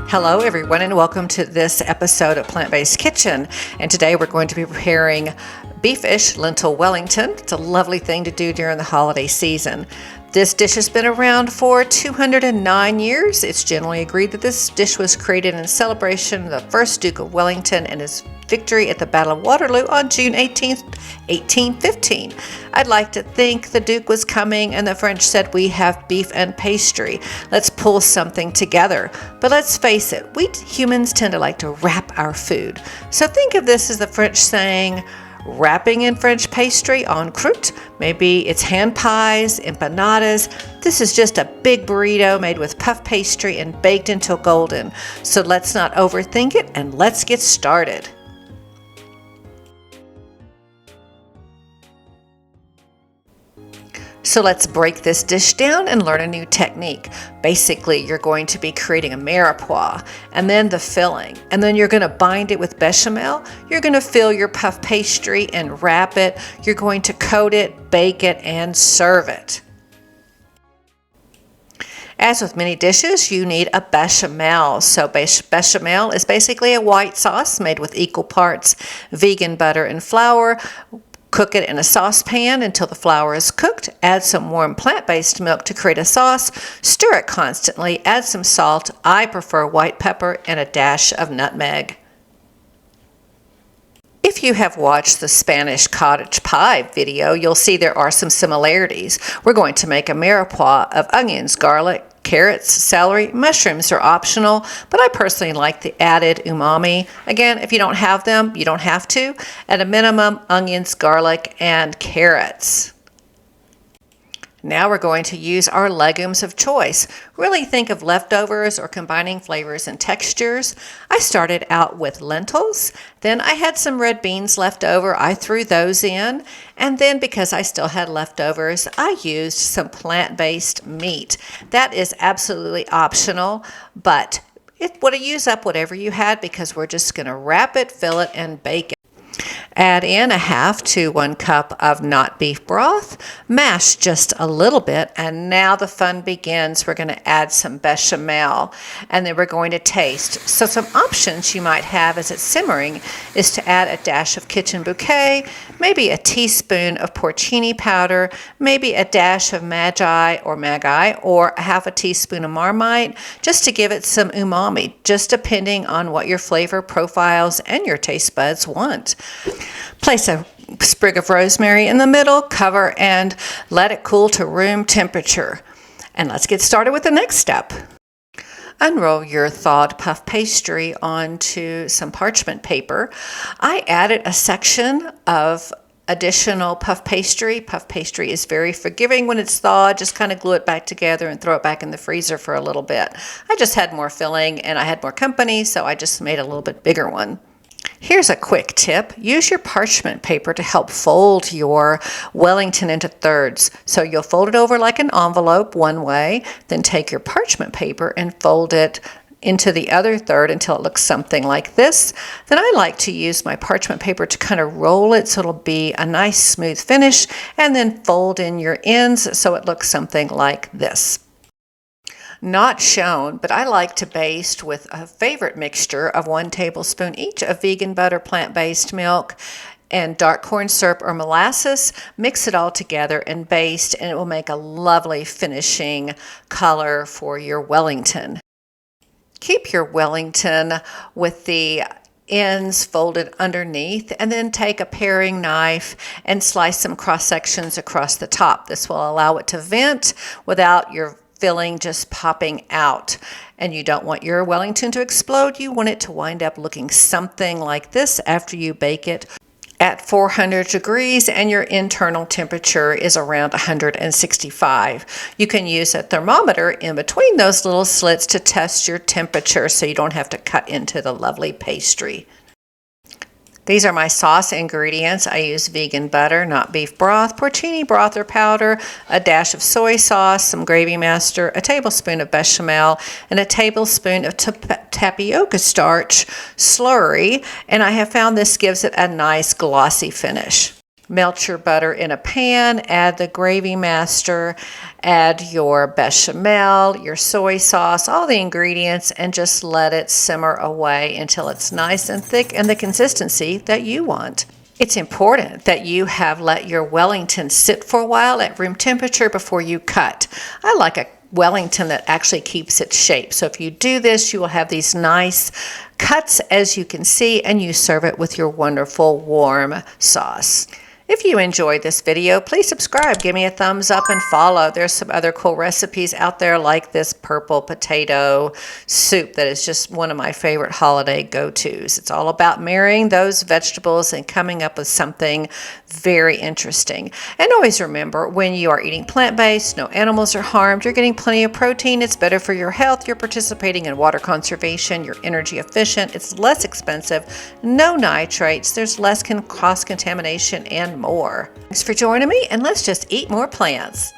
Hello everyone and welcome to this episode of Plant-Based Kitchen, and today we're going to be preparing beefish lentil Wellington. It's a lovely thing to do during the holiday season. This dish has been around for 209 years. It's generally agreed that this dish was created in celebration of the first Duke of Wellington and his victory at the Battle of Waterloo on June 18th, 1815. I'd like to think the Duke was coming and the French said, "We have beef and pastry. Let's pull something together." But let's face it, we humans tend to like to wrap our food. So think of this as the French saying, wrapping in French pastry en croûte. Maybe it's hand pies, empanadas. This is just a big burrito made with puff pastry and baked until golden. So let's not overthink it and let's get started. So let's break this dish down and learn a new technique. Basically, you're going to be creating a mirepoix and then the filling. And then you're going to bind it with bechamel. You're going to fill your puff pastry and wrap it. You're going to coat it, bake it, and serve it. As with many dishes, you need a bechamel. So bechamel is basically a white sauce made with equal parts vegan butter and flour. Cook it in a saucepan until the flour is cooked. Add some warm plant-based milk to create a sauce. Stir it constantly. Add some salt. I prefer white pepper and a dash of nutmeg. If you have watched the Spanish cottage pie video, you'll see there are some similarities. We're going to make a mirepoix of onions, garlic, carrots, celery. Mushrooms are optional, but I personally like the added umami. Again, if you don't have them, you don't have to. At a minimum, onions, garlic, and carrots. Now we're going to use our legumes of choice. Really think of leftovers or combining flavors and textures. I started out with lentils, then I had some red beans left over. I threw those in, and then because I still had leftovers, I used some plant-based meat. That is absolutely optional, but it would use up whatever you had because we're just going to wrap it, fill it, and bake it. Add in a half to 1 cup of not beef broth, mash just a little bit, and now the fun begins. We're going to add some bechamel, and then we're going to taste. So some options you might have as it's simmering is to add a dash of kitchen bouquet, maybe a teaspoon of porcini powder, maybe a dash of magi, or a half a teaspoon of marmite, just to give it some umami, just depending on what your flavor profiles and your taste buds want. Place a sprig of rosemary in the middle, cover, and let it cool to room temperature. And let's get started with the next step. Unroll your thawed puff pastry onto some parchment paper. I added a section of additional puff pastry. Puff pastry is very forgiving when it's thawed. Just kind of glue it back together and throw it back in the freezer for a little bit. I just had more filling and I had more company, so I just made a little bit bigger one. Here's a quick tip. Use your parchment paper to help fold your Wellington into thirds. So you'll fold it over like an envelope one way, then take your parchment paper and fold it into the other third until it looks something like this. Then I like to use my parchment paper to kind of roll it so it'll be a nice smooth finish, and then fold in your ends so it looks something like this. Not shown, but I like to baste with a favorite mixture of 1 tablespoon each of vegan butter, plant-based milk, and dark corn syrup or molasses. Mix it all together and baste, and it will make a lovely finishing color for your Wellington. Keep your Wellington with the ends folded underneath, and then take a paring knife and slice some cross sections across the top. This will allow it to vent without your filling just popping out. And you don't want your Wellington to explode. You want it to wind up looking something like this after you bake it at 400 degrees and your internal temperature is around 165. You can use a thermometer in between those little slits to test your temperature so you don't have to cut into the lovely pastry. These are my sauce ingredients. I use vegan butter, not beef broth, porcini broth or powder, a dash of soy sauce, some gravy master, a tablespoon of bechamel, and a tablespoon of tapioca starch slurry. And I have found this gives it a nice glossy finish. Melt your butter in a pan, add the gravy master, add your bechamel, your soy sauce, all the ingredients, and just let it simmer away until it's nice and thick and the consistency that you want. It's important that you have let your Wellington sit for a while at room temperature before you cut. I like a Wellington that actually keeps its shape. So if you do this, you will have these nice cuts, as you can see, and you serve it with your wonderful warm sauce. If you enjoyed this video, please subscribe, give me a thumbs up, and follow. There's some other cool recipes out there like this purple potato soup that is just one of my favorite holiday go-tos. It's all about marrying those vegetables and coming up with something very interesting. And always remember, when you are eating plant-based, no animals are harmed, you're getting plenty of protein, it's better for your health, you're participating in water conservation, you're energy efficient, it's less expensive, no nitrates, there's less cross-contamination, and more. Thanks for joining me, and let's just eat more plants.